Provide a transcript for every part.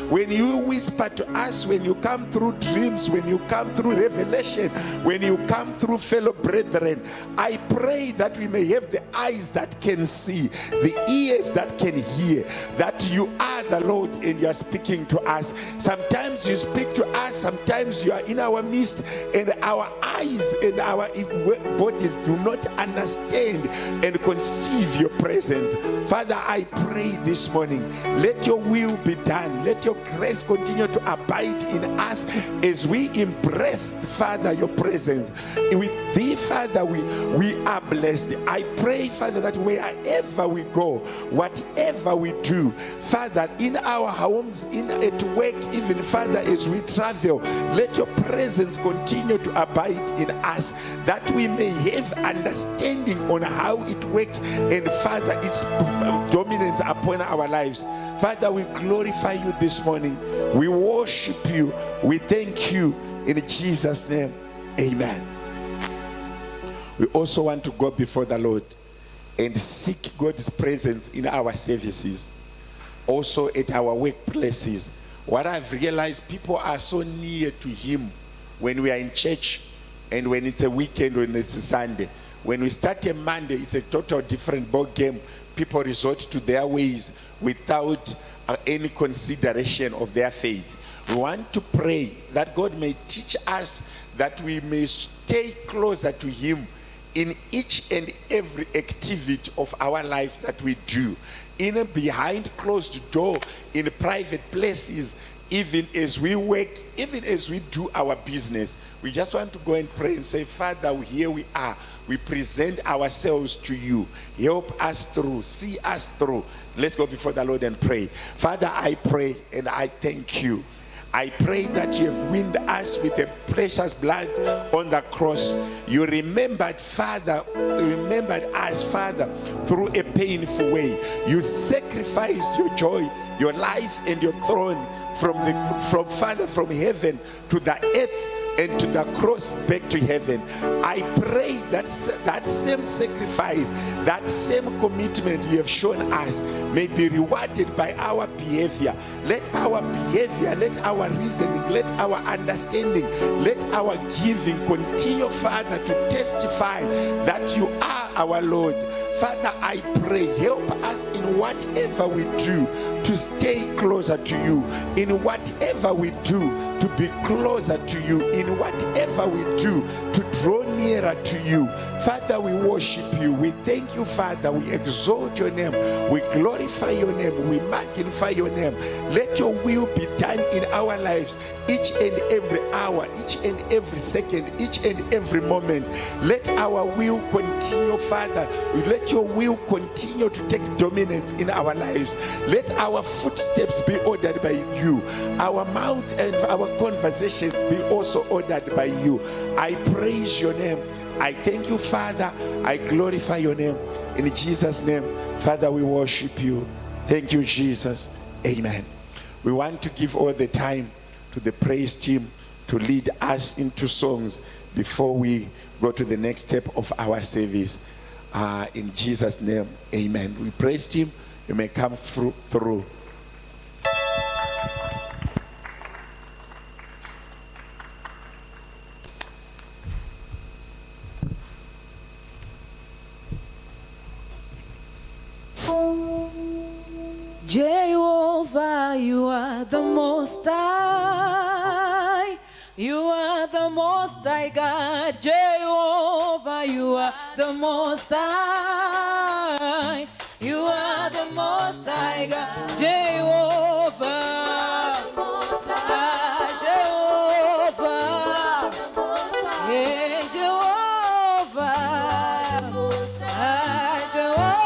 when you whisper to us, when you come through dreams, when you come through revelation, when you come through fellow brethren. I pray that we may have the eyes that can see, the ears that can hear, that you are the Lord and you are speaking to us. Sometimes you speak to us, sometimes you are in our midst, and our eyes and our bodies do not understand and conceive your presence. Father, I pray this morning, let your will be done. Let your grace continue to abide in us as we embrace, Father, your presence. With thee, Father, we are blessed. I pray, Father, that wherever we go, whatever we do, Father, in our homes, at work, even, Father, as we travel, let your presence continue to abide in us, that we may have understanding on how it works, and, Father, its dominance upon our lives. Father, we glorify you this morning. We worship you. We thank you in Jesus' name. Amen. We also want to go before the Lord and seek God's presence in our services, also at our workplaces. What I've realized, people are so near to him when we are in church, and when it's a weekend, when it's a Sunday. When we start a Monday, it's a total different ball game. People resort to their ways without any consideration of their faith. We want to pray that God may teach us that we may stay closer to him in each and every activity of our life that we do, in and behind closed door, in private places, even as we work, even as we do our business. We just want to go and pray and say, Father, here we are. We present ourselves to you. Help us through. See us through. Let's go before the Lord and pray. Father, I pray and I thank you. I pray that you have weaned us with the precious blood on the cross. You remembered, Father, us, Father, through a painful way. You sacrificed your joy, your life, and your throne from Father, from heaven to the earth, and to the cross back to heaven. I pray that that same sacrifice, that same commitment you have shown us may be rewarded by our behavior. Let our behavior, let our reasoning, let our understanding, let our giving continue, Father, to testify that you are our Lord. Father, I pray, help us in whatever we do to stay closer to you. In whatever we do, to be closer to you. In whatever we do, to draw nearer to you. Father, we worship you. We thank you, Father. We exalt your name. We glorify your name. We magnify your name. Let your will be done in our lives each and every hour, each and every second, each and every moment. Let our will continue, Father. Let your will continue to take dominance in our lives. Let our footsteps be ordered by you. Our mouth and our conversations be also ordered by you. I praise your name. I thank you, Father. I glorify your name. In Jesus' name, Father, we worship you. Thank you, Jesus. Amen. We want to give all the time to the praise team to lead us into songs before we go to the next step of our service. In Jesus' name, amen. We praise team. You may come through. Jehovah, you are the most high. You are the most high God. Jehovah, you are the most high. You are the most high God. Jehovah, Jehovah, yeah, Jehovah, Jehovah.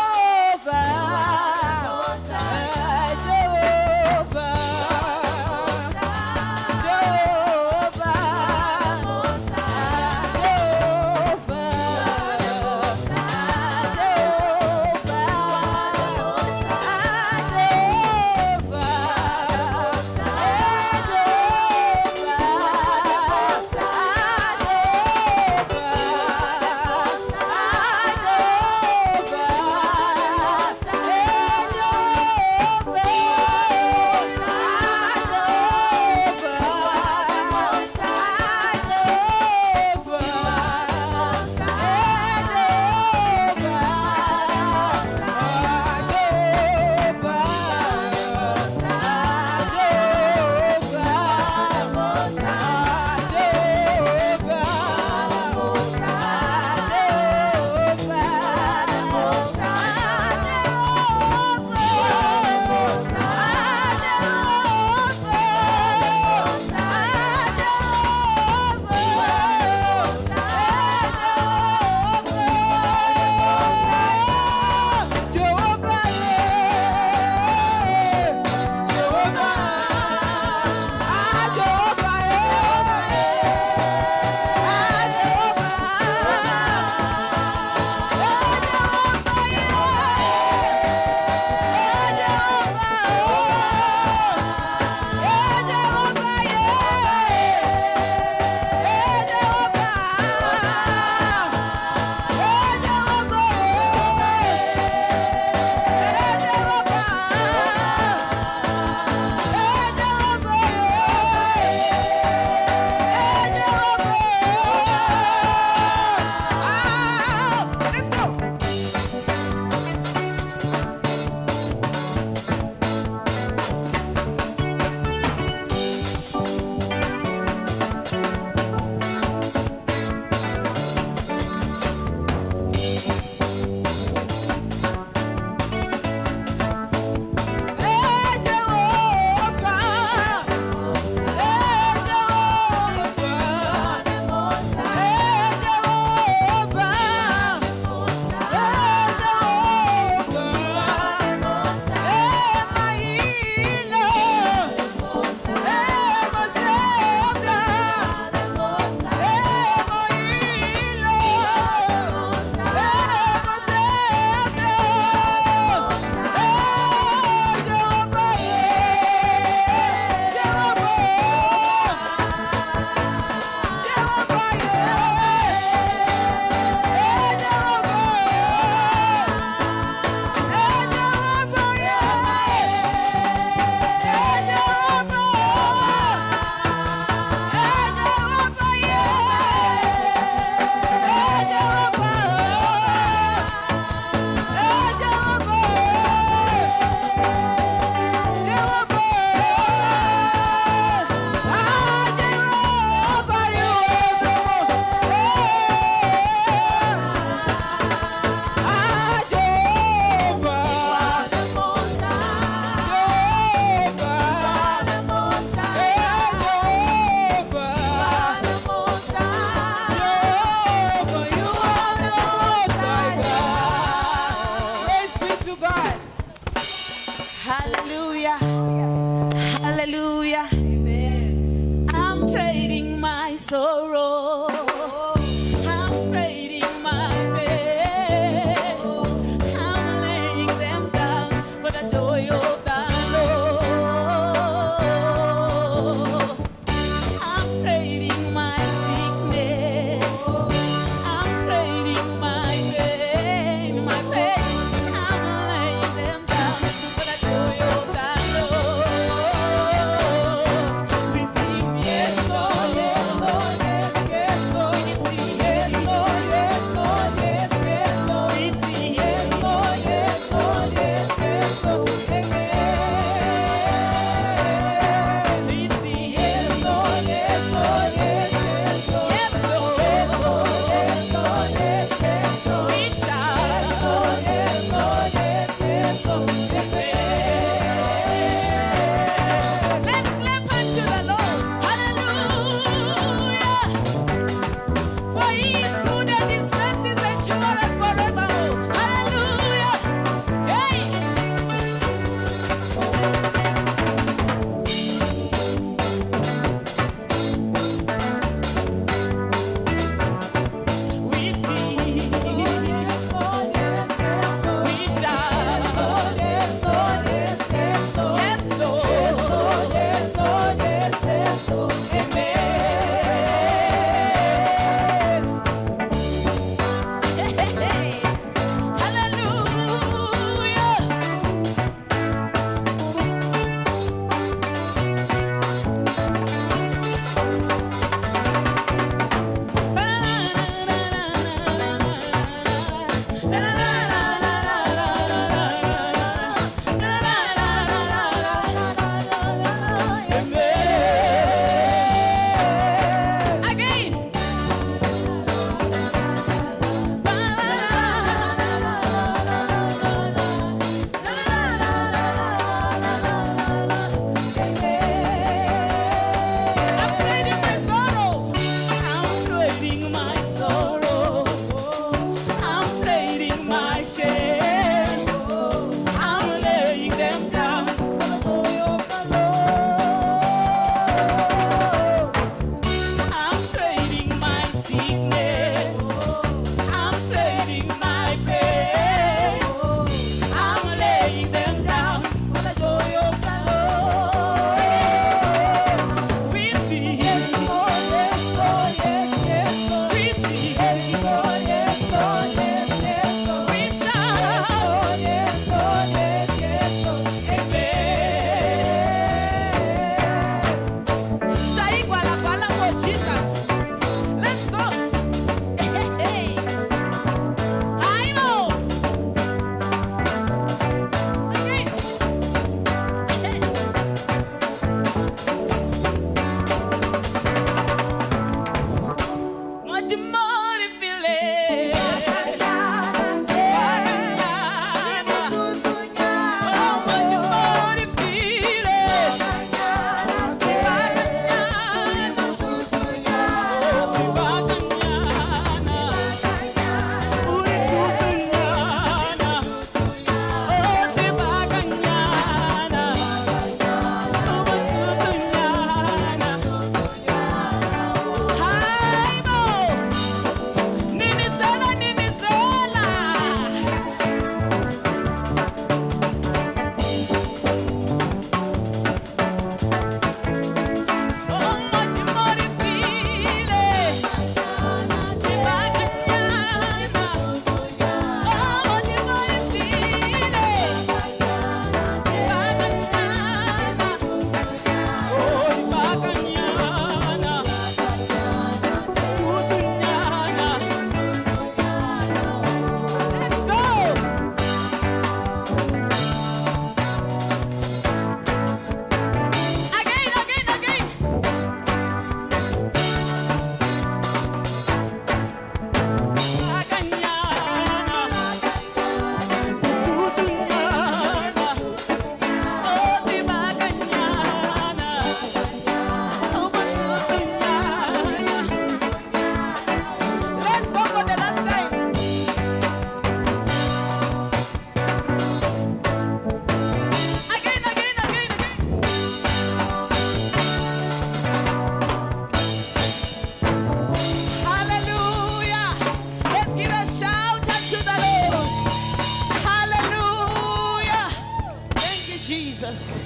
Jesus.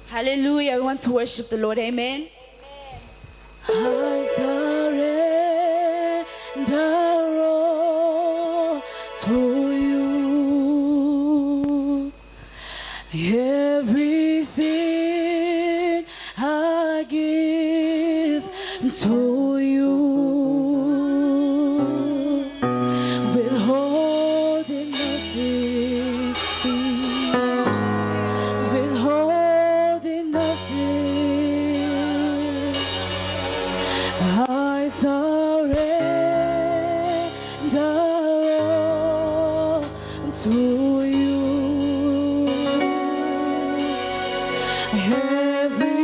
Hallelujah. We want to worship the Lord. Amen. I surrender all to you. Everything I give to you. Withholding nothing. Withholding nothing. I surrender all to you. Everything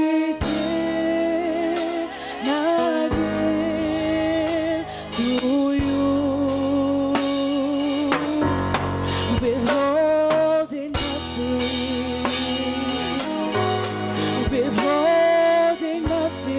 I give to you. Withholding nothing. Withholding nothing.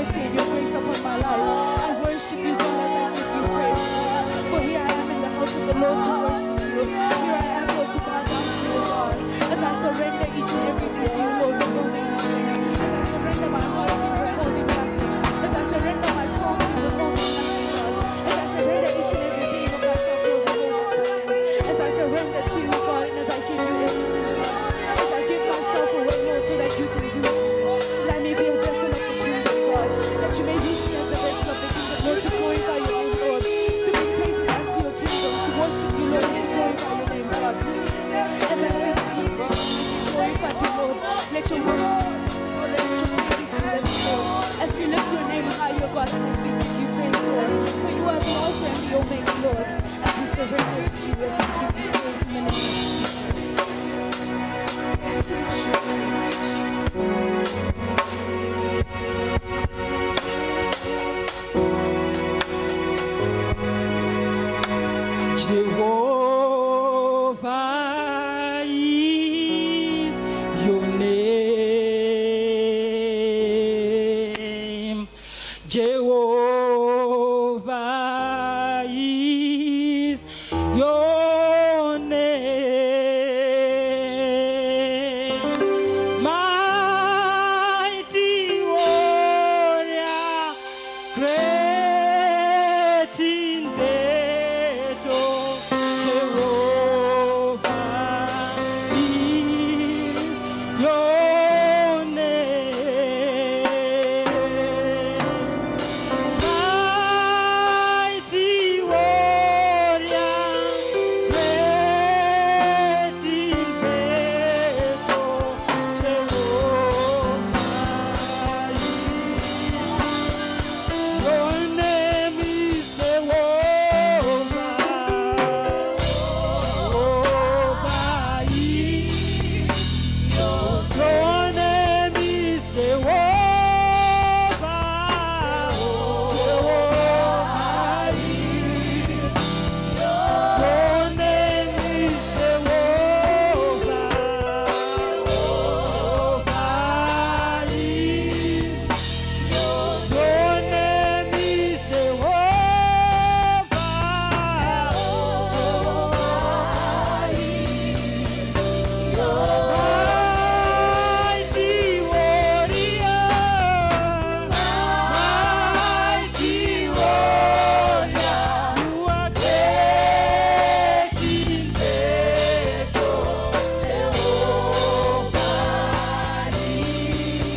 mercy and your grace upon my life. I worship you, God, as I give you praise. For here I am in the house of the Lord to worship you. Here I am, Lord, to bow down to you, God. As I surrender each and everything to you, Lord, before the evening. As I surrender my heart to you, withholding nothing. As I surrender my soul to you, withholding nothing, God. As I surrender each and every being of myself, Lord, withholding nothing. As I surrender to you, God, and as I give you everything, as I give myself away, Lord, so that you can use me. That I may be a vessel of the kingdom, God. That you may use me as a vessel of the kingdom, Lord, to glorify your name, Lord. To bring praises unto your kingdom, to worship you, Lord, and to glorify your name, God. As I say to you, God, glorify you, Lord. Let your worship, Lord, let your praises be blessed, Lord. As we lift your name high, your God, and as we give you praise, Lord. For you are the Alpha and the Omega, Lord. As we surrender to you, as we give you praise in the name of Jesus. Jehovah is your name. Jehovah is your name. Mighty warrior, great in battle. Jehovah is your name. Mighty warrior, great in battle. Jehovah is. Your name is Jehovah. Jehovah is. Your name is Jehovah. Jehovah is. Your name is Jehovah. Jehovah is. Your name is Jehovah. Mighty warrior, mighty warrior, you are great in battle. Jehovah is.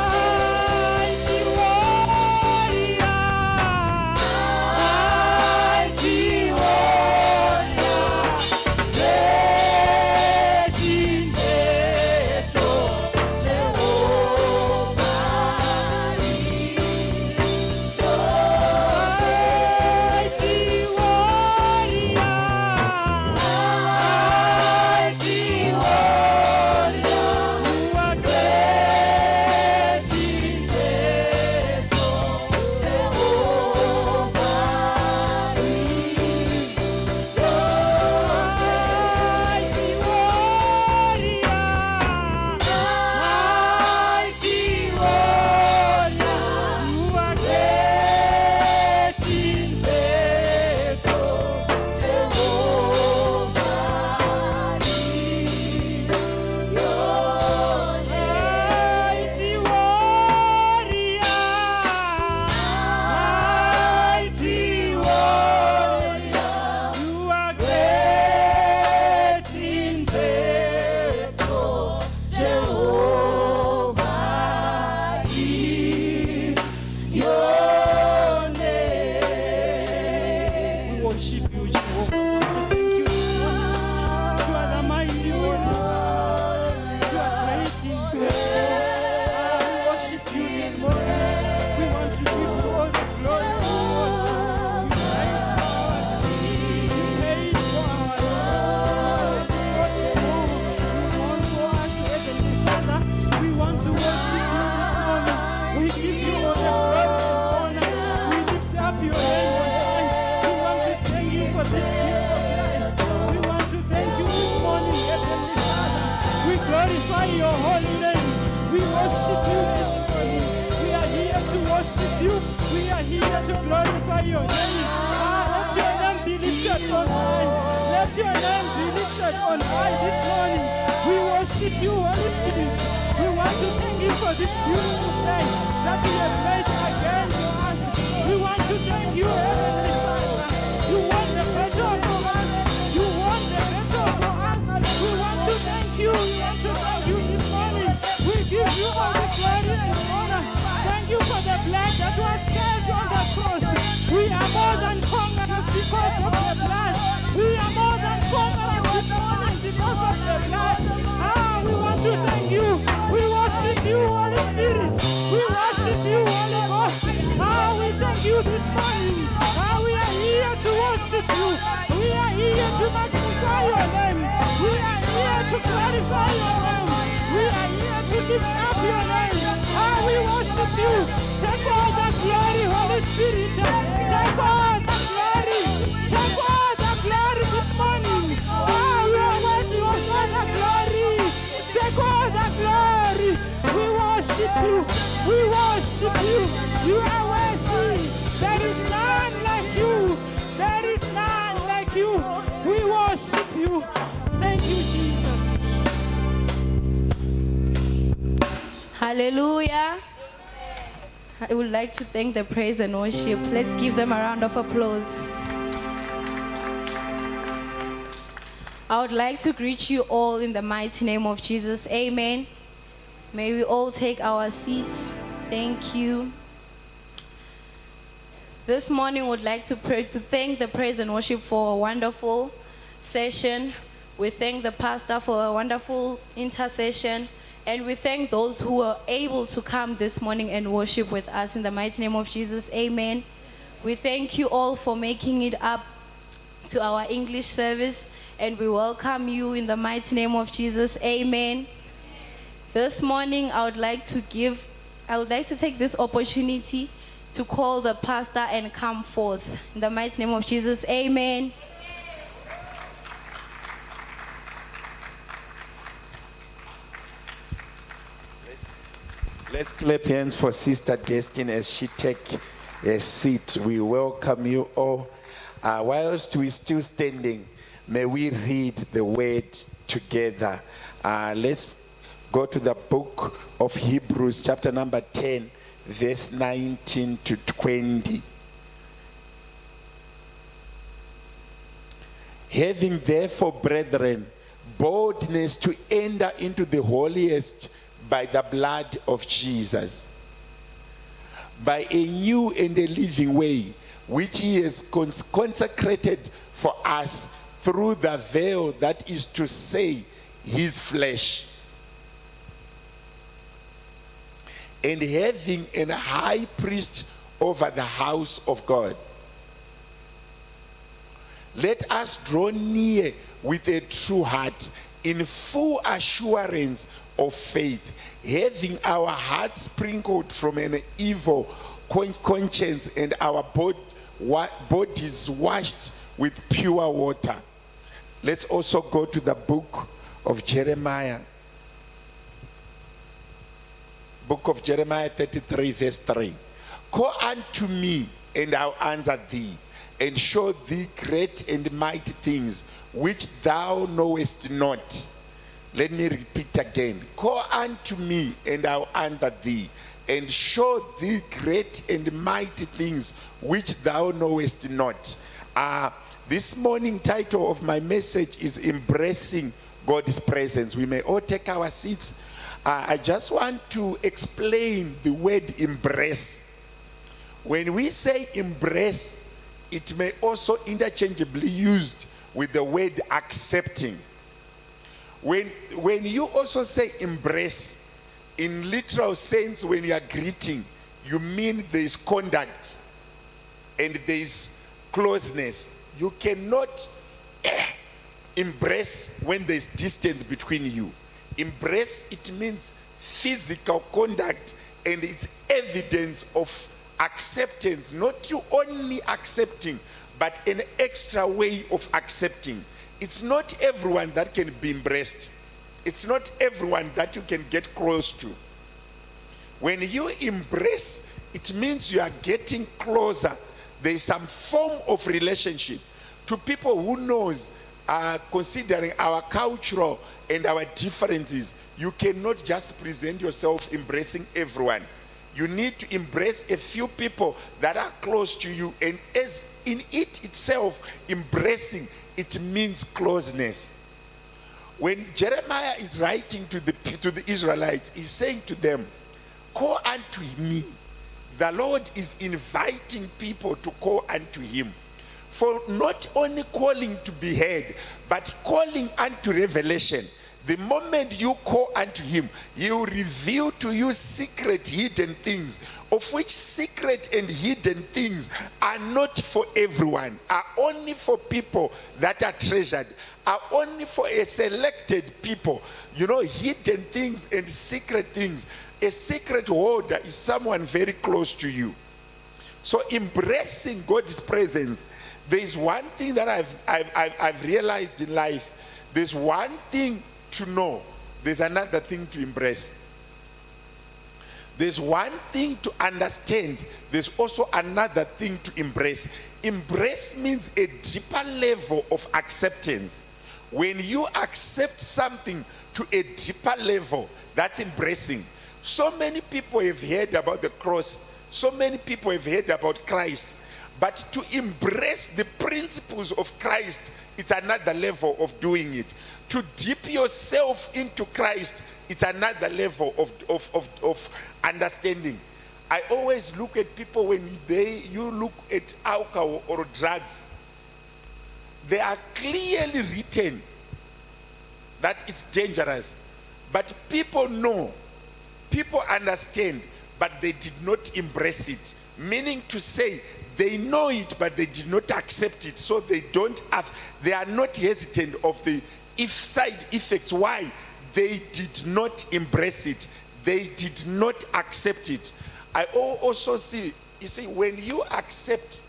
Mighty warrior, mighty warrior, great in battle. Jehovah is. Mighty warrior, mighty warrior, you are great in battle. Jehovah is. Mighty warrior, mighty warrior, you are great in battle. Jehovah is. Mighty warrior, mighty warrior, you are great in battle. Jehovah is your name. We worship you, Jehovah. Thank you. You are the mighty warrior. You are great in battle. We worship you this morning. We want to give you all the glory, Lord. You paid for our sins. We want to worship you this morning. We give you all the glory and honor. We lift up your name on high. We want to thank you for this gift of life. We want to thank you this morning, Heavenly Father. We glorify your holy name. We worship you this morning. to worship you. We are here to glorify your name. Let your name be lifted on high. Let your name be lifted on high this morning. We worship you, Holy Spirit. We want to thank you for this beautiful day that you have made again for us. We want to thank you, Heavenly Father. You want the better for us. You want the better for us. We want to thank you. We want to thank you this morning. We give you all the glory and honor. Thank you for the blood that was shed on the cross. We are more than conquerors because of the blood. We are more than conquerors this morning because of the blood. We want to thank you. We worship you, Holy Spirit. We worship you, Holy Ghost. We thank you this morning. We are here to worship you. We are here to magnify your name. We are here to glorify your name. We are here to lift up your name. We worship you. Take all the glory, Holy Spirit. Take all the glory. Take all the glory this morning. We are worthy of all the glory. Take all the glory. We worship you. We worship you. You are worthy. There is none like you. There is none like you. We worship you. Thank you, Jesus. Hallelujah. I would like to thank the praise and worship. Let's give them a round of applause. I would like to greet you all in the mighty name of Jesus. Amen. May we all take our seats. Thank you. This morning, I would like to thank the praise and worship for a wonderful session. We thank the pastor for a wonderful intercession. And we thank those who are able to come this morning and worship with us in the mighty name of Jesus. Amen. We thank you all for making it up to our English service. And we welcome you in the mighty name of Jesus. Amen. This morning, I would like to take this opportunity to call the pastor and come forth. In the mighty name of Jesus. Amen. Let's clap hands for Sister Destiny as she takes a seat. We welcome you all. Whilst we're still standing, may we read the word together. Let's go to the book of Hebrews, chapter number 10, verse 19 to 20. Having therefore, brethren, boldness to enter into the holiest by the blood of Jesus, by a new and a living way, which he has consecrated for us through the veil, that is to say, his flesh. And having a high priest over the house of God, let us draw near with a true heart, in full assurance of faith, having our hearts sprinkled from an evil conscience and our bodies washed with pure water. Let's also go to the book of Jeremiah. Book of Jeremiah 33, verse 3. Call unto me, and I'll answer thee, and show thee great and mighty things, which thou knowest not. Let me repeat again. Call unto me, and I'll answer thee, and show thee great and mighty things, which thou knowest not. This morning title of my message is Embracing God's Presence. We may all take our seats. I just want to explain the word embrace. When we say embrace, it may also interchangeably used with the word accepting. When you also say embrace, in literal sense, when you are greeting, you mean there is contact and there is closeness. You cannot embrace when there is distance between you. Embrace, it means physical contact, and it's evidence of acceptance. Not you only accepting, but an extra way of accepting. It's not everyone that can be embraced. It's not everyone that you can get close to. When you embrace, it means you are getting closer. There is some form of relationship. To people who knows, considering our cultural and our differences, you cannot just present yourself embracing everyone. You need to embrace a few people that are close to you, and as in it itself, embracing, it means closeness. When Jeremiah is writing to the Israelites, he's saying to them, call unto me. The Lord is inviting people to call unto him. For not only calling to be heard, but calling unto revelation. The moment you call unto him, he will reveal to you secret, hidden things, of which secret and hidden things are not for everyone, are only for people that are treasured, are only for a selected people. You know, hidden things and secret things. A secret holder is someone very close to you. So embracing God's presence, there is one thing that I've realized in life. There's one thing to know, there's another thing to embrace. There's one thing to understand, there's also another thing to embrace. Embrace means a deeper level of acceptance. When you accept something to a deeper level, that's embracing. So many people have heard about the cross, so many people have heard about Christ, but to embrace the principles of Christ, it's another level of doing it. To dip yourself into Christ, it's another level of understanding. I always look at people when you look at alcohol or drugs, they are clearly written that it's dangerous. But people know, people understand, but they did not embrace it. Meaning to say, they know it, but they did not accept it. So they are not hesitant of the side effects. Why? They did not embrace it. They did not accept it. I also see, you see, when you accept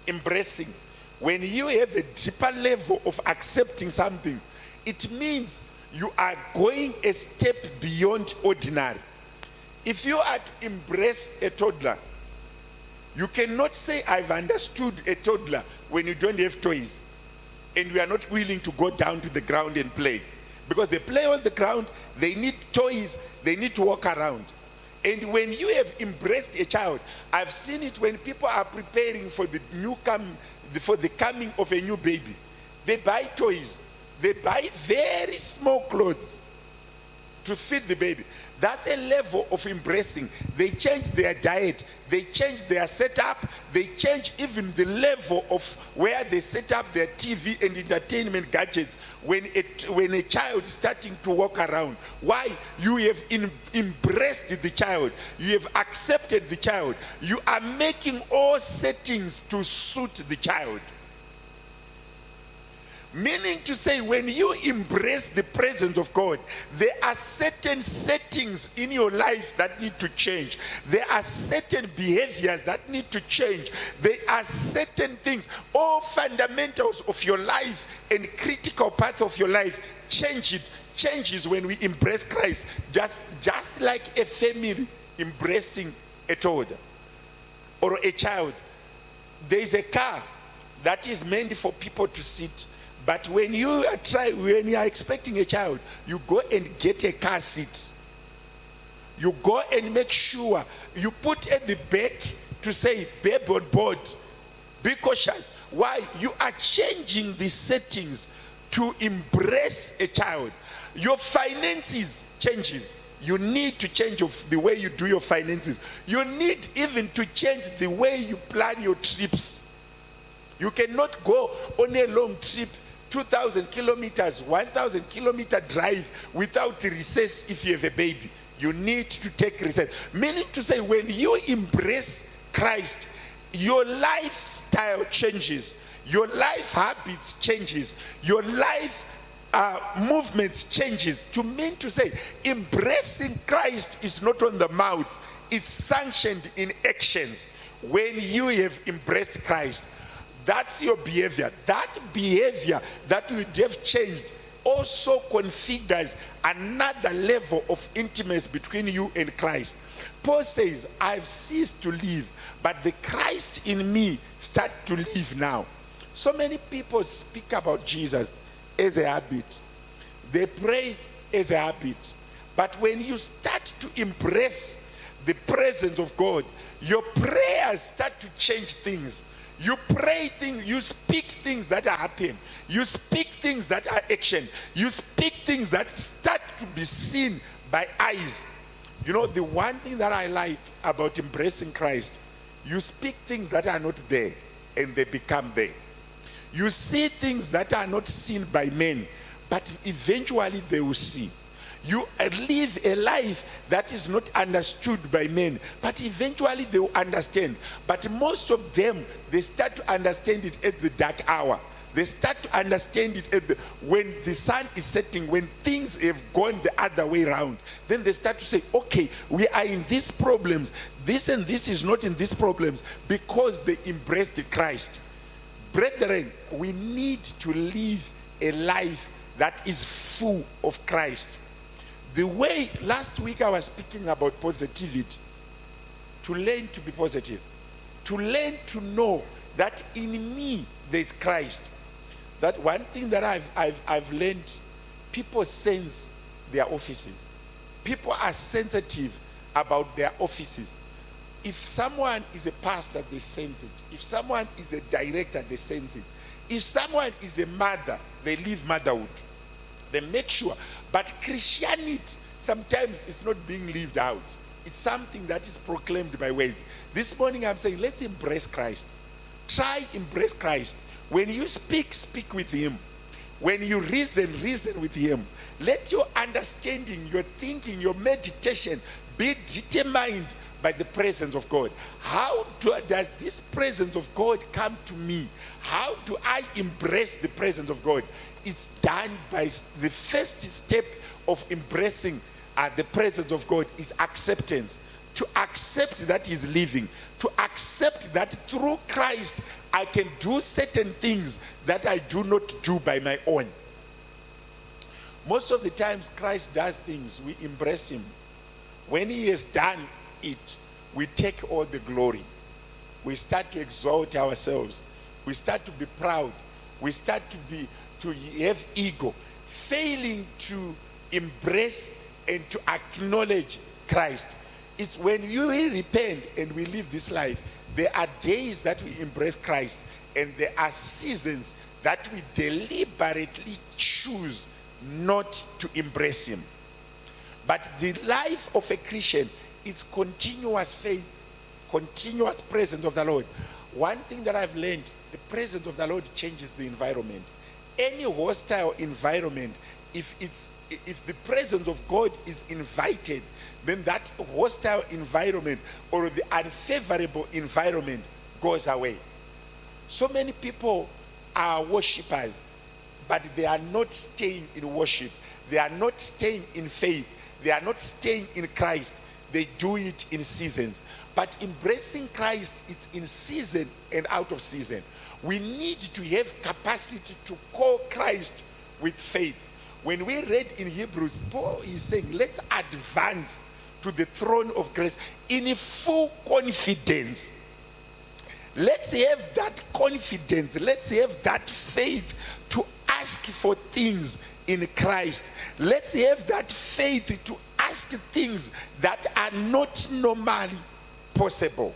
embracing, when you have a deeper level of accepting something, it means you are going a step beyond ordinary. If you are to embrace a toddler, you cannot say, I've understood a toddler when you don't have toys and we are not willing to go down to the ground and play. Because they play on the ground, they need toys, they need to walk around. And when you have embraced a child, I've seen it when people are preparing for the coming of a new baby. They buy toys, they buy very small clothes to feed the baby. That's a level of embracing. They change their diet, they change their setup, they change even the level of where they set up their TV and entertainment gadgets when a child is starting to walk around. Why? You have embraced the child, you have accepted the child, you are making all settings to suit the child. Meaning to say, when you embrace the presence of God, there are certain settings in your life that need to change. There are certain behaviors that need to change. There are certain things, all fundamentals of your life and critical parts of your life changes when we embrace Christ. Just like a family embracing a toddler or a child. There is a car that is meant for people to sit. But when you are expecting a child, you go and get a car seat. You go and make sure you put at the back to say, babe on board, be cautious. Why? You are changing the settings to embrace a child. Your finances changes. You need to change the way you do your finances. You need even to change the way you plan your trips. You cannot go on a long trip, 2,000 kilometers, 1,000 kilometer drive without recess if you have a baby. You need to take recess. Meaning to say, when you embrace Christ, your lifestyle changes, your life habits changes, your life movements changes. To mean to say, embracing Christ is not on the mouth, it's sanctioned in actions. When you have embraced Christ, that's your behavior. That behavior that would have changed also configures another level of intimacy between you and Christ. Paul says, I've ceased to live, but the Christ in me start to live now. So many people speak about Jesus as a habit. They pray as a habit. But when you start to embrace the presence of God, your prayers start to change things. You pray things, you speak things that are happening. You speak things that are action. You speak things that start to be seen by eyes. You know, the one thing that I like about embracing Christ, you speak things that are not there and they become there. You see things that are not seen by men, but eventually they will see. You live a life that is not understood by men, but eventually they will understand. But most of them, they start to understand it at the dark hour. They start to understand it when the sun is setting, when things have gone the other way around. Then they start to say, okay, we are in these problems. This and this is not in these problems, because they embraced Christ. Brethren, we need to live a life that is full of Christ. The way, last week I was speaking about positivity. To learn to be positive. To learn to know that in me there is Christ. That one thing that I've learned, people sense their offices. People are sensitive about their offices. If someone is a pastor, they sense it. If someone is a director, they sense it. If someone is a mother, they live motherhood. They make sure. But Christianity sometimes is not being lived out. It's something that is proclaimed by words. This morning I'm saying, let's embrace Christ. Try embrace Christ. When you speak, speak with him. When you reason, reason with him. Let your understanding, your thinking, your meditation be determined by the presence of God. How does this presence of God come to me? How do I embrace the presence of God? It's done by the first step of embracing the presence of God is acceptance. To accept that he's living. To accept that through Christ I can do certain things that I do not do by my own. Most of the times Christ does things, we embrace him. When he has done it, we take all the glory. We start to exalt ourselves. We start to be proud. We start to have ego, failing to embrace and to acknowledge Christ. It's when you repent and we live this life, there are days that we embrace Christ, and there are seasons that we deliberately choose not to embrace him. But the life of a Christian, it's continuous faith, continuous presence of the Lord. One thing that I've learned, the presence of the Lord changes the environment. Any hostile environment, if the presence of God is invited, then that hostile environment or the unfavorable environment goes away. So many people are worshippers, but they are not staying in worship. They are not staying in faith. They are not staying in Christ. They do it in seasons. But embracing Christ, it's in season and out of season. We need to have capacity to call Christ with faith. When we read in Hebrews, Paul is saying, let's advance to the throne of grace in full confidence. Let's have that confidence. Let's have that faith to ask for things in Christ. Let's have that faith to ask things that are not normally possible.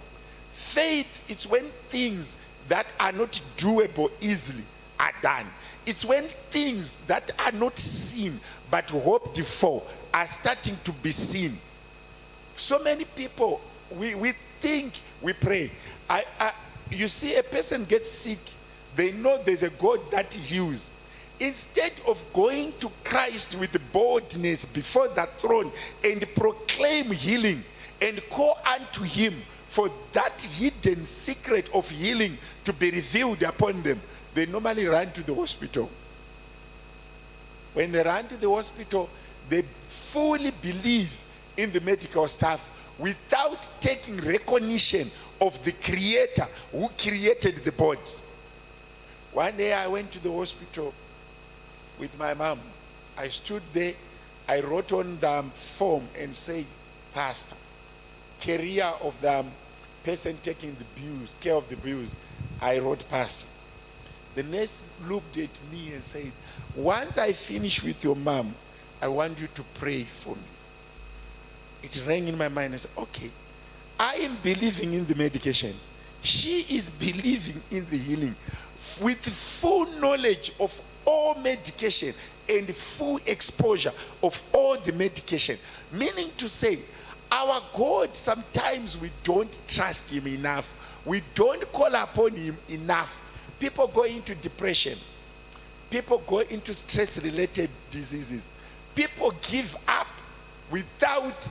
Faith is when things that are not doable easily are done. It's when things that are not seen but hoped for are starting to be seen. So many people, we think we pray. You see, a person gets sick, they know there's a God that heals. Instead of going to Christ with boldness before that throne and proclaim healing and call unto him for that hidden secret of healing to be revealed upon them, they normally run to the hospital. When they run to the hospital, they fully believe in the medical staff without taking recognition of the Creator who created the body. One day I went to the hospital with my mom. I stood there, I wrote on the form and said, Pastor, career of the person taking the bills, care of the bills, I wrote pastor. The nurse looked at me and said, once I finish with your mom, I want you to pray for me. It rang in my mind. I said, okay, I am believing in the medication. She is believing in the healing with full knowledge of all medication and full exposure of all the medication. Meaning to say, our God, sometimes we don't trust him enough. We don't call upon him enough. People go into depression. People go into stress-related diseases. People give up without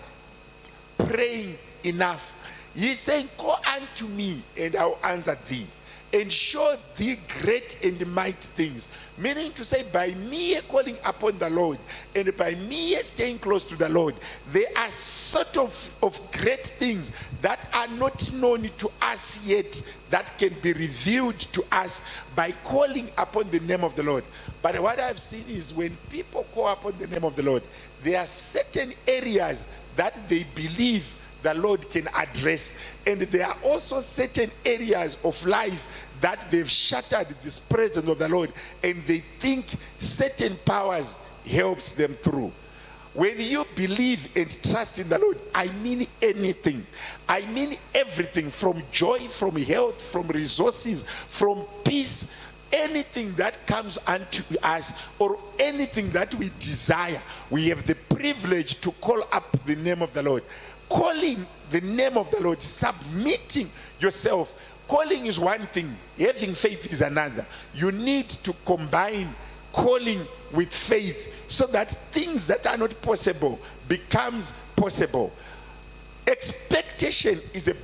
praying enough. He's saying, call unto me and I'll answer thee and show thee great and mighty things. Meaning to say, by me calling upon the Lord and by me staying close to the Lord, there are sort of great things that are not known to us yet that can be revealed to us by calling upon the name of the Lord. But what I've seen is when people call upon the name of the Lord, there are certain areas that they believe the Lord can address. And there are also certain areas of life that they've shattered this presence of the Lord, and they think certain powers helps them through. When you believe and trust in the Lord, I mean anything. I mean everything, from joy, from health, from resources, from peace, anything that comes unto us or anything that we desire, we have the privilege to call up the name of the Lord. Calling the name of the Lord, submitting yourself. Calling is one thing, having faith is another. You need to combine calling with faith so that things that are not possible becomes possible. Expectation is a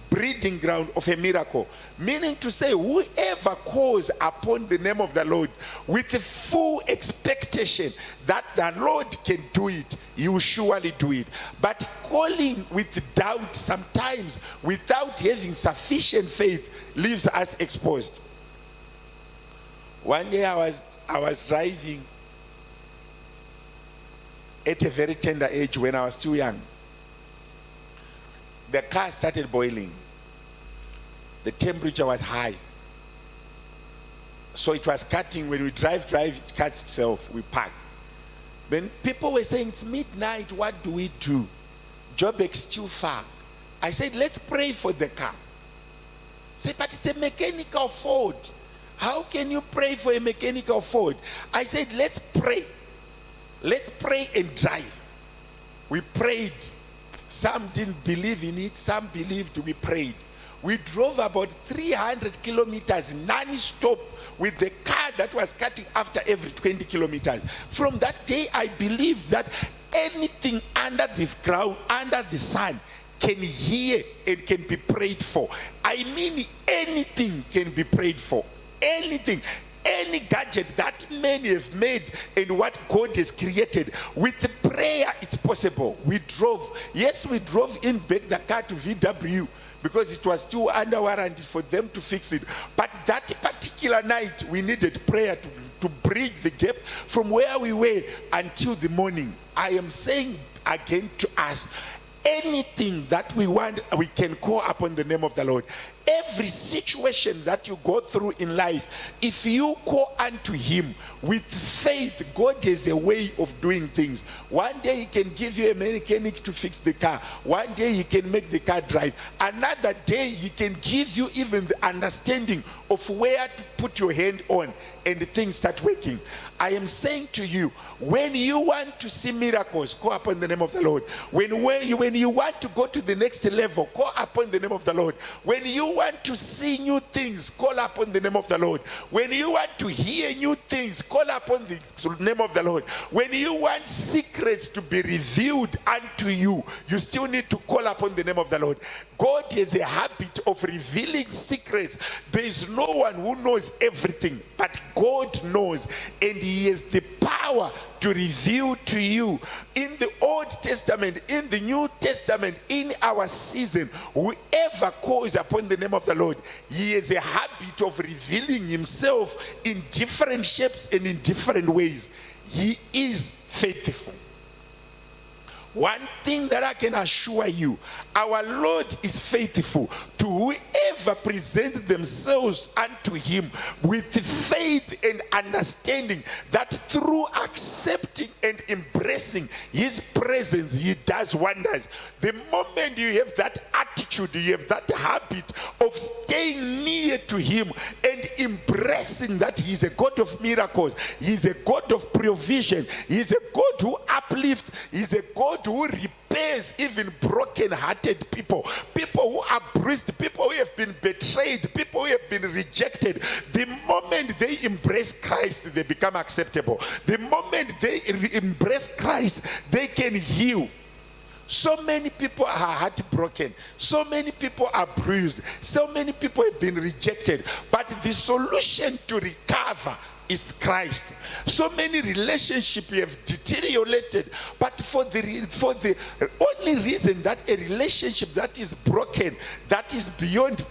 breeding ground of a miracle, meaning to say, whoever calls upon the name of the Lord with a full expectation that the Lord can do it, he will surely do it. But calling with doubt, sometimes without having sufficient faith, leaves us exposed. One day I was driving at a very tender age when I was too young. The car started boiling. The temperature was high. So it was cutting. When we drive, it cuts itself. We park. Then people were saying, it's midnight, what do we do? Joburg is too far. I said, let's pray for the car. Say, but it's a mechanical fault. How can you pray for a mechanical fault? I said, let's pray. Let's pray and drive. We prayed. Some didn't believe in it. Some believed. We prayed. We drove about 300 kilometers non-stop with the car that was cutting after every 20 kilometers. From that day, I believed that anything under the ground, under the sun, can hear and can be prayed for. I mean, anything can be prayed for. Anything. Any gadget that many have made and what God has created, with prayer it's possible. We drove in back the car to VW because it was still under warranty for them to fix it. But that particular night we needed prayer to bridge the gap from where we were until the morning. I am saying again to us, anything that we want, we can call upon the name of the Lord. Every situation that you go through in life, if you call unto him with faith, God has a way of doing things. One day he can give you a mechanic to fix the car. One day he can make the car drive. Another day he can give you even the understanding of where to put your hand on and things start working. I am saying to you, when you want to see miracles, call upon the name of the Lord. When you want to go to the next level, call upon the name of the Lord. When you want to see new things, call upon the name of the Lord. When you want to hear new things, call upon the name of the Lord. When you want secrets to be revealed unto you, you still need to call upon the name of the Lord. God has a habit of revealing secrets. There is no one who knows everything, but God knows, and he has the power to reveal to you. In the Old Testament, in the New Testament, in our season, whoever calls upon the name of the Lord, he has a habit of revealing himself in different shapes and in different ways. He is faithful. One thing that I can assure you, our Lord is faithful to whoever presents themselves unto him with faith and understanding that through accepting and embracing his presence, he does wonders. The moment you have that attitude, you have that habit of staying near to him and embracing that he is a God of miracles, he is a God of provision, he is a God who uplifts, he is a God who repairs even broken-hearted people, people who are bruised, people who have been betrayed, people who have been rejected. The moment they embrace Christ, they become acceptable. The moment they embrace Christ, they can heal. So many people are heartbroken. So many people are bruised. So many people have been rejected. But the solution to recover is Christ. So many relationships have deteriorated, but for the only reason that a relationship that is broken, that is beyond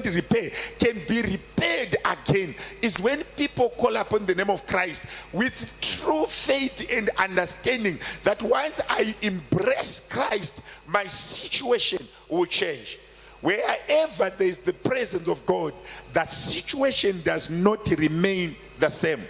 repair, can be repaired again is when people call upon the name of Christ with true faith and understanding that once I embrace Christ, my situation will change. Wherever there is the presence of God, the situation does not remain the same.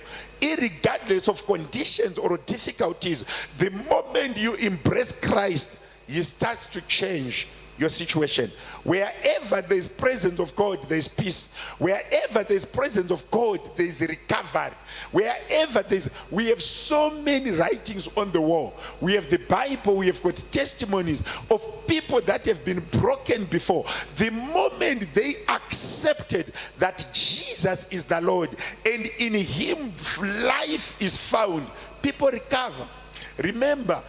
Irregardless of conditions or difficulties, the moment you embrace Christ, he starts to change your situation. Wherever there is presence of God, there is peace. Wherever there is presence of God, there is recovery. Wherever there is, we have so many writings on the wall. We have the Bible, we have got testimonies of people that have been broken before. The moment they accepted that Jesus is the Lord and in him life is found, people recover. Remember,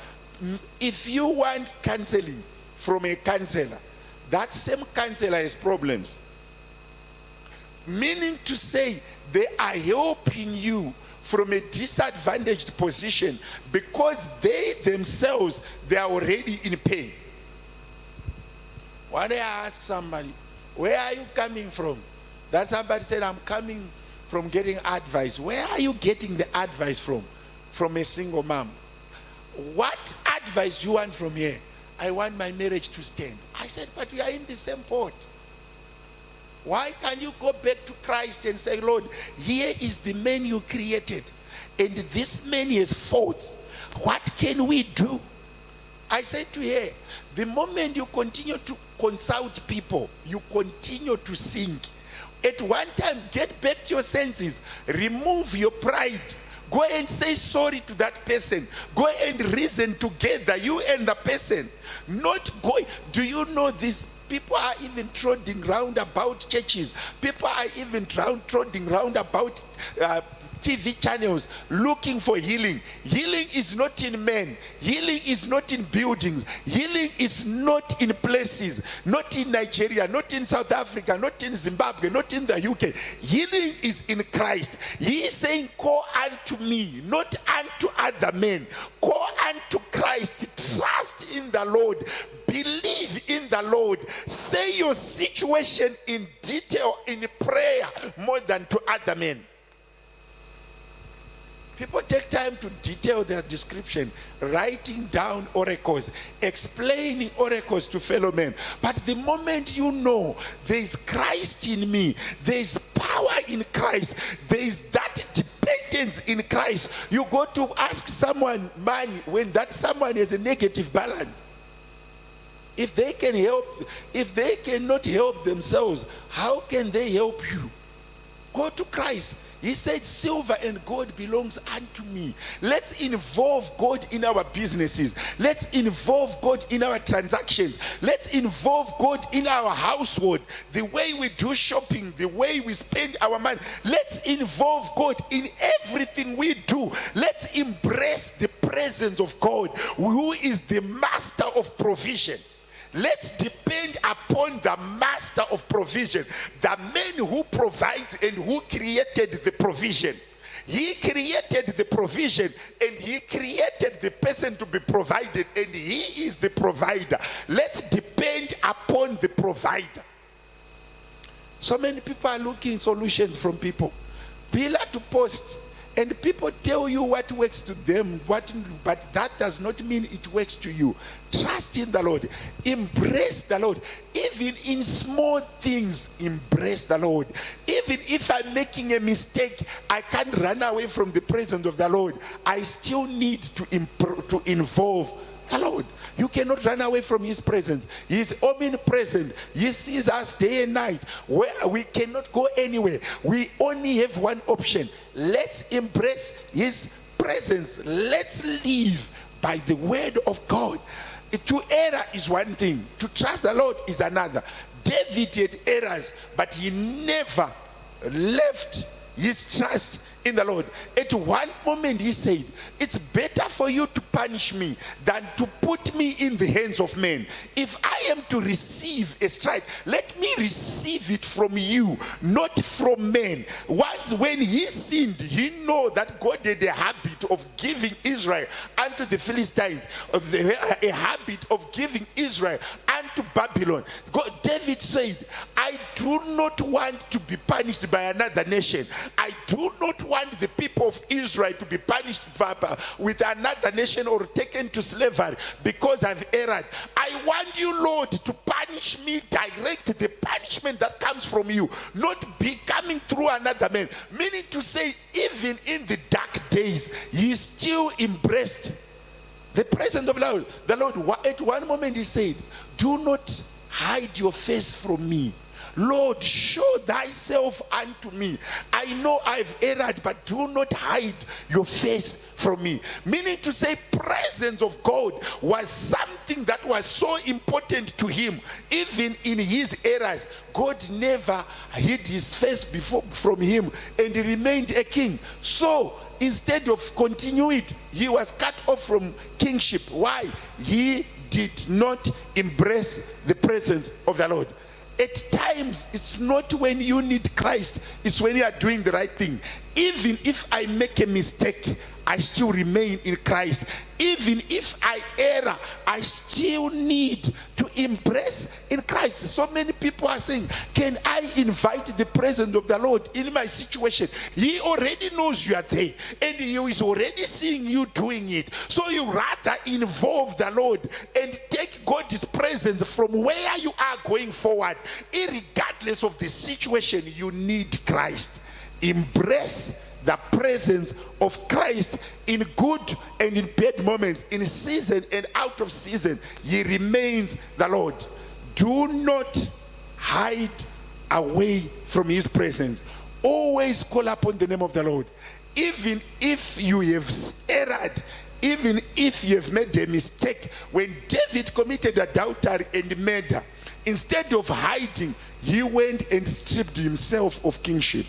if you want counseling from a counselor, that same counselor has problems. Meaning to say, they are helping you from a disadvantaged position because they themselves, they are already in pain. One day I asked somebody, where are you coming from? That somebody said, I'm coming from getting advice. Where are you getting the advice from? From a single mom. What advice do you want from here? I want my marriage to stand. I said, but we are in the same boat. Why can't you go back to Christ and say, Lord, here is the man you created, and this man has faults. What can we do? I said to her, the moment you continue to consult people, you continue to sink. At one time, get back to your senses. Remove your pride. Go and say sorry to that person. Go and reason together, you and the person. Not going. Do you know this? People are even trotting round about churches. People are even trotting round about TV channels looking for healing. Healing is not in men. Healing is not in buildings. Healing is not in places. Not in Nigeria, not in South Africa, not in Zimbabwe, not in the UK. Healing is in Christ. He is saying, call unto me, not unto other men. Call unto Christ. Trust in the Lord. Believe in the Lord. Say your situation in detail in prayer more than to other men. People take time to detail their description, writing down oracles, explaining oracles to fellow men. But the moment you know there is Christ in me, there is power in Christ, there is that dependence in Christ, you go to ask someone money when that someone has a negative balance. If they can help, if they cannot help themselves, how can they help you? Go to Christ. He said, silver and gold belongs unto me. Let's involve God in our businesses. Let's involve God in our transactions. Let's involve God in our household. The way we do shopping, the way we spend our money. Let's involve God in everything we do. Let's embrace the presence of God, who is the master of provision. Let's depend upon the master of provision, the man who provides and who created the provision. He created the provision and he created the person to be provided, and he is the provider. Let's depend upon the provider. So many people are looking solutions from people. Pillar to post, And people tell you what works to them, but that does not mean it works to you. Trust in the Lord. Embrace the Lord. Even in small things, embrace the Lord. Even if I'm making a mistake, I can't run away from the presence of the Lord. I still need to involve the Lord. You cannot run away from his presence. He is omnipresent. He sees us day and night. Where we cannot go anywhere. We only have one option. Let's embrace his presence. Let's live by the word of God. To err is one thing. To trust the Lord is another. David had errors, but he never left his trust in the Lord. At one moment he said, it's better for you to punish me than to put me in the hands of men. If I am to receive a strike, let me receive it from you, not from men. Once when he sinned, he know that God had a habit of giving Israel unto the Philistines, a habit of giving Israel unto Babylon. David said, I do not want to be punished by another nation. I do not want the people of Israel to be punished with another nation or taken to slavery because I've erred. I want you, Lord, to punish me, direct the punishment that comes from you, not be coming through another man. Meaning to say, even in the dark days, he still embraced the presence of the Lord. At one moment he said, do not hide your face from me. Lord, show thyself unto me. I know I've erred, but do not hide your face from me. Meaning to say, presence of God was something that was so important to him. Even in his errors, God never hid his face from him, and he remained a king. So instead of continuing it, he was cut off from kingship. Why? He did not embrace the presence of the Lord. At times, it's not when you need Christ, it's when you are doing the right thing. Even if I make a mistake, I still remain in Christ. Even if I err, I still need to embrace in Christ. So many people are saying, can I invite the presence of the Lord in my situation? He already knows you are there, and he is already seeing you doing it. So you rather involve the Lord and take God's presence from where you are going forward. Irregardless of the situation, you need Christ. Embrace the presence of Christ in good and in bad moments, in season and out of season. He remains the Lord. Do not hide away from his presence. Always call upon the name of the Lord. Even if you have erred, even if you have made a mistake. When David committed adultery and murder, instead of hiding, he went and stripped himself of kingship,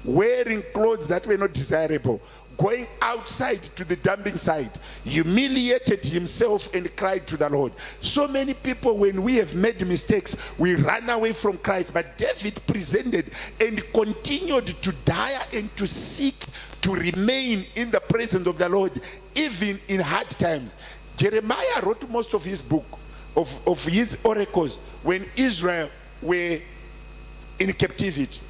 wearing clothes that were not desirable, going outside to the dumping site, humiliated himself and cried to the Lord. So many people, when we have made mistakes, we run away from Christ. But David presented and continued to die and to seek to remain in the presence of the Lord, even in hard times. Jeremiah wrote most of his book, of his oracles, when Israel were in captivity.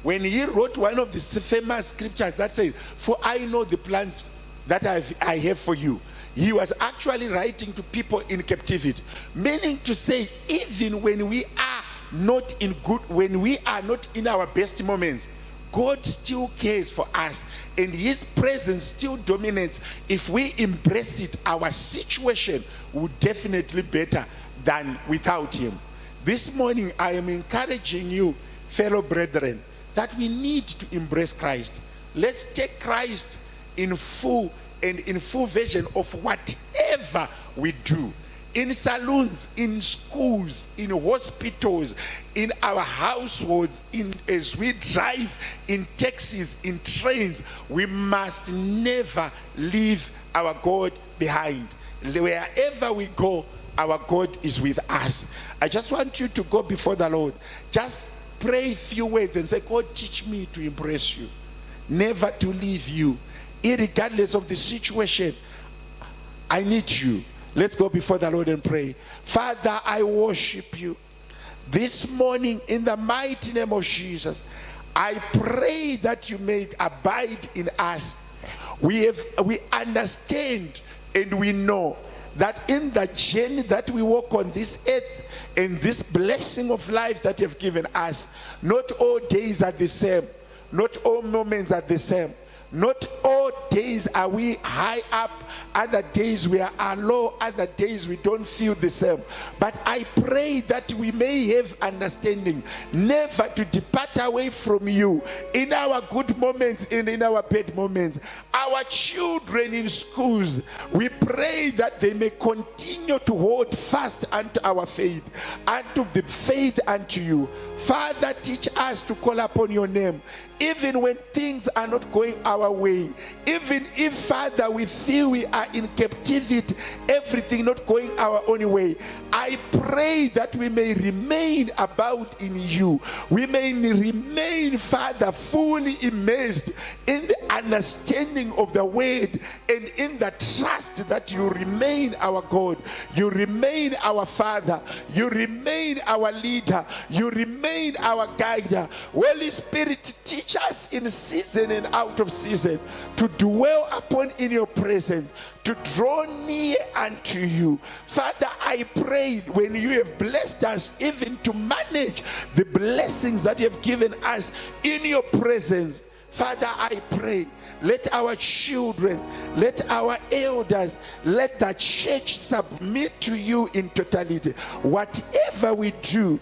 When he wrote one of the famous scriptures that says, for I know the plans that I have for you, he was actually writing to people in captivity. Meaning to say, even when we are not in good, when we are not in our best moments, God still cares for us, and his presence still dominates. If we embrace it, our situation will definitely be better than without him. This morning, I am encouraging you, fellow brethren, that we need to embrace Christ. Let's take Christ in full and in full vision of whatever we do. In saloons, in schools, in hospitals, in our households, as we drive in taxis, in trains, we must never leave our God behind. Wherever we go, our God is with us. I just want you to go before the Lord. Just pray a few words and say, God, teach me to embrace you, never to leave you, irregardless of the situation. I need you. Let's go before the Lord and pray. Father, I worship you this morning in the mighty name of Jesus. I pray that you may abide in us. We understand and we know that in the journey that we walk on this earth and this blessing of life that you have given us, not all days are the same. Not all moments are the same. Not all days are we high up. Other days we are low. Other days we don't feel the same. But I pray that we may have understanding, never to depart away from you in our good moments and in our bad moments. Our children in schools, we pray that they may continue to hold fast unto our faith, unto the faith unto you. Father, teach us to call upon your name, even when things are not going our way. Even if, Father, we feel we are in captivity, everything not going our own way. I pray that we may remain about in you. We may remain, Father, fully immersed in the understanding of the word and in the trust that you remain our God. You remain our Father. You remain our leader. You remain our guide. Holy Spirit, teach us in season and out of season to dwell upon in your presence, to draw near unto you. Father, I pray when you have blessed us even to manage the blessings that you have given us in your presence, Father, I pray, let our children, let our elders, let the church submit to you in totality. Whatever we do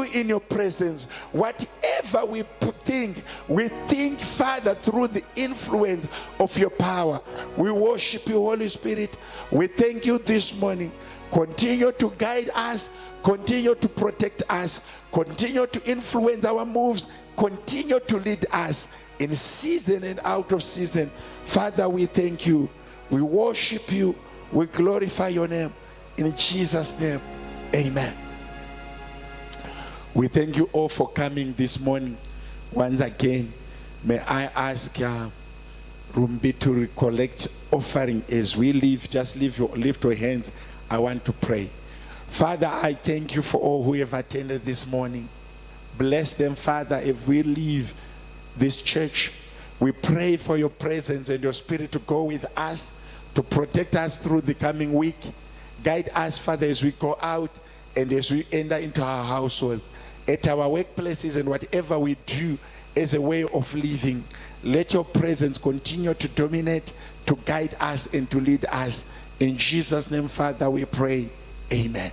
in your presence. Whatever we think, Father, through the influence of your power. We worship you, Holy Spirit. We thank you this morning. Continue to guide us. Continue to protect us. Continue to influence our moves. Continue to lead us in season and out of season. Father, we thank you. We worship you. We glorify your name. In Jesus' name, amen. We thank you all for coming this morning. Once again, may I ask Rumbi to recollect offering as we leave. Just lift your hands. I want to pray. Father, I thank you for all who have attended this morning. Bless them, Father, if we leave this church. We pray for your presence and your spirit to go with us, to protect us through the coming week. Guide us, Father, as we go out and as we enter into our households, at our workplaces, and whatever we do as a way of living. Let your presence continue to dominate, to guide us and to lead us. In Jesus' name, Father, we pray. Amen.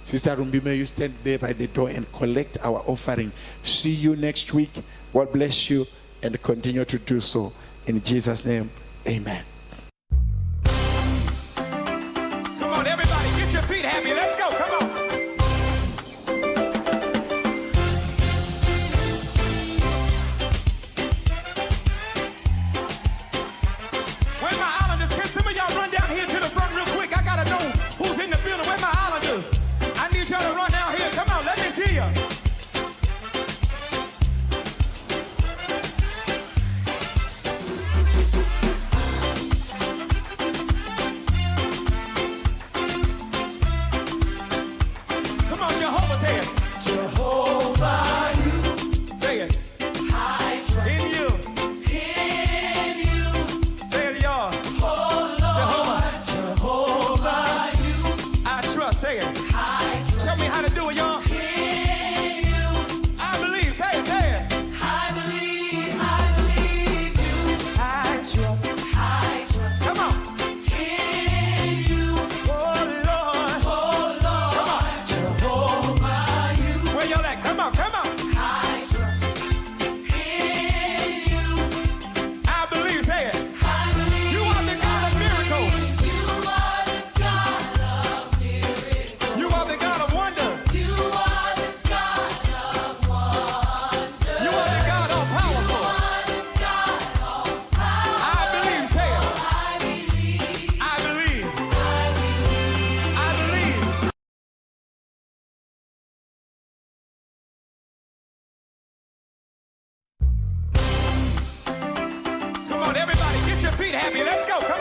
Sister Rumbi, may you stand there by the door and collect our offering. See you next week. God bless you and continue to do so. In Jesus' name, amen. Come on, everybody, get your feet happy. Let's go. Come on. Where's my islanders? Can some of y'all run down here to the front real quick? I gotta know who's in the building. Where's my islanders? I need y'all to run down here. Come on, let me see you. Everybody, get your feet happy. Let's go.